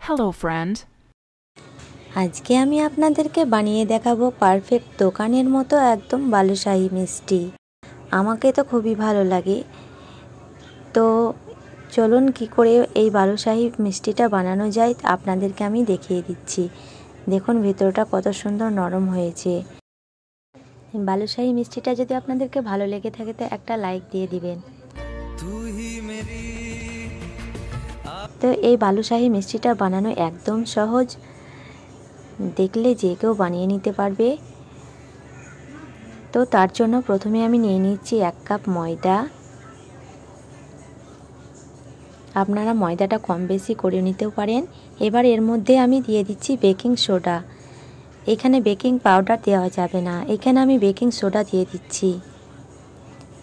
Hello friend. আজকে আমি আপনাদেরকে বানিয়ে দেখাবো পারফেক্ট দোকানের মতো একদম বালুশাহী মিষ্টি। আমাকে তো খুবই ভালো লাগে। তো চলুন কি করে এই বালুশাহী মিষ্টিটা বানানো যায় আপনাদেরকে আমি দেখিয়ে দিচ্ছি। দেখুন ভেতরটা কত সুন্দর নরম হয়েছে। বালুশাহী মিষ্টিটা যদি আপনাদেরকে ভালো লেগে থাকে তো একটা লাইক দিয়ে দিবেন। তো এই বালুশাহী মিষ্টিটা বানানো একদম সহজ, দেখলে যে কেউ বানিয়ে নিতে পারবে। তো তার জন্য প্রথমে আমি নিয়ে নিচ্ছি 1 কাপ ময়দা। আপনারা ময়দাটা কম বেশি করে নিতেও পারেন। এবার এর মধ্যে আমি দিয়ে দিচ্ছি বেকিং সোডা। এখানে বেকিং পাউডার দেওয়া যাবে না, এখানে আমি বেকিং সোডা দিয়ে দিচ্ছি।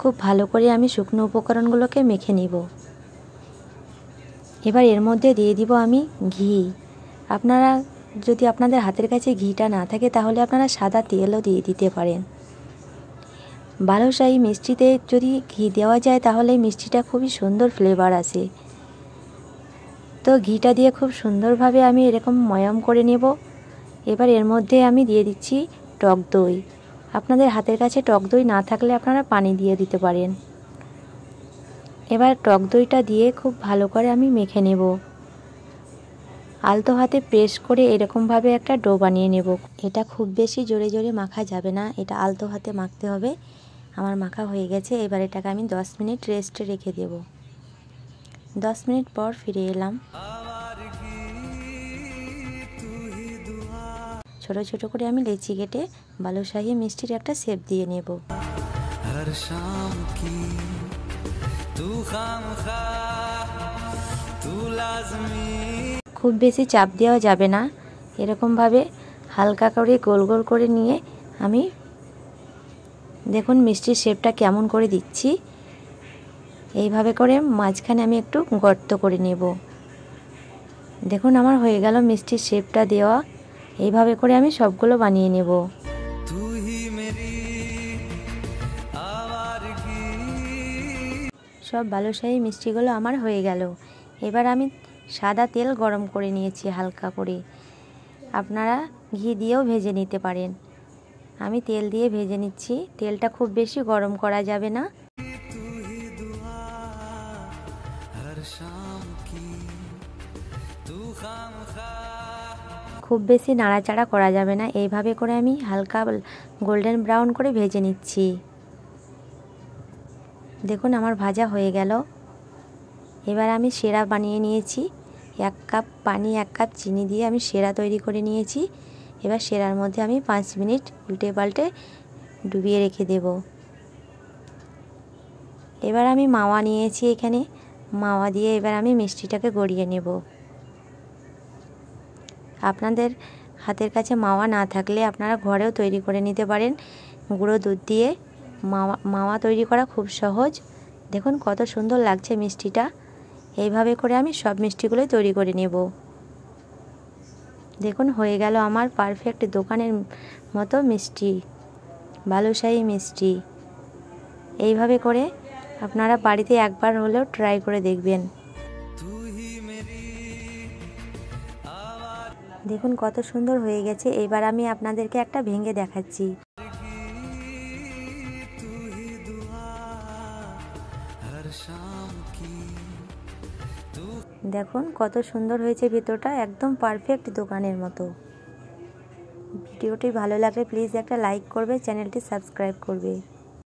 খুব ভালো করে আমি শুকনো উপকরণগুলোকে মেখে নিব। এবার এর মধ্যে দিয়ে দিব আমি ঘি। আপনারা যদি আপনাদের হাতের কাছে ঘিটা না থাকে তাহলে আপনারা সাদা তেলও দিয়ে দিতে পারেন। বালুশাহী মিষ্টিতে যদি ঘি দেওয়া যায় তাহলে মিষ্টিটা খুবই সুন্দর ফ্লেভার আসে। তো ঘিটা দিয়ে খুব সুন্দরভাবে আমি এরকম ময়াম করে নেব। এবার এর মধ্যে আমি দিয়ে দিচ্ছি টক দই। আপনাদের হাতের কাছে টক দই না থাকলে আপনারা পানি দিয়ে দিতে পারেন। এবার টক দইটা দিয়ে খুব ভালো করে আমি মেখে নেব। আলতো হাতে প্রেস করে এরকমভাবে একটা ডো বানিয়ে নেব। এটা খুব বেশি জোরে জোরে মাখা যাবে না, এটা আলতো হাতে মাখতে হবে। আমার মাখা হয়ে গেছে। এবার এটাকে আমি 10 মিনিট রেস্টে রেখে দেব। 10 মিনিট পর ফিরে এলাম। ছোট ছোট করে আমি লেচি কেটে বালুশাহী মিষ্টির একটা শেপ দিয়ে নেব। খুব বেশি চাপ দেওয়া যাবে না, এরকমভাবে হালকা করে গোল গোল করে নিয়ে আমি দেখুন মিষ্টির শেপটা কেমন করে দিচ্ছি। এইভাবে করে মাঝখানে আমি একটু গর্ত করে নেব। দেখুন আমার হয়ে গেল মিষ্টির শেপটা দেওয়া। এইভাবে করে আমি সবগুলো বানিয়ে নেব। সব বালুশাহী মিষ্টিগুলো আমার হয়ে গেল। এবার আমি সাদা তেল গরম করে নিয়েছি হালকা করে। আপনারা ঘি দিয়েও ভেজে নিতে পারেন। আমি তেল দিয়ে ভেজে নিচ্ছি। তেলটা খুব বেশি গরম করা যাবে না। খুব বেশি নাড়াচাড়া করা যাবে না। এইভাবে করে আমি হালকা গোল্ডেন ব্রাউন করে ভেজে নিচ্ছি। দেখুন আমার ভাজা হয়ে গেল। এবার আমি সেরা বানিয়ে নিয়েছি। 1 কাপ পানি 1 কাপ চিনি দিয়ে আমি সেরা তৈরি করে নিয়েছি। এবার সেরার মধ্যে আমি 5 মিনিট উল্টে পাল্টে ডুবিয়ে রেখে দেব। এবার আমি মাওয়া নিয়েছি এখানে। মাওয়া দিয়ে এবার আমি মিষ্টিটাকে গড়িয়ে নেব। আপনাদের হাতের কাছে মাওয়া না থাকলে আপনারা ঘরেও তৈরি করে নিতে পারেন। গুঁড়ো দুধ দিয়ে মাওয়া তৈরি করা খুব সহজ। দেখুন কত সুন্দর লাগছে মিষ্টিটা। এইভাবে করে আমি সব মিষ্টিগুলোই তৈরি করে নেব। দেখুন হয়ে গেল আমার পারফেক্ট দোকানের মতো মিষ্টি, বালুশাহী মিষ্টি। এইভাবে করে আপনারা বাড়িতে একবার হলেও ট্রাই করে দেখবেন। দেখুন কত সুন্দর হয়ে গেছে। এবার আমি আপনাদেরকে একটা ভেঙে দেখাচ্ছি। দেখুন কত সুন্দর হয়েছে ভেতরটা, একদম পারফেক্ট দোকানের মতো। ভিডিওটি ভালো লাগলে প্লিজ একটা লাইক করবে, চ্যানেলটি সাবস্ক্রাইব করবে।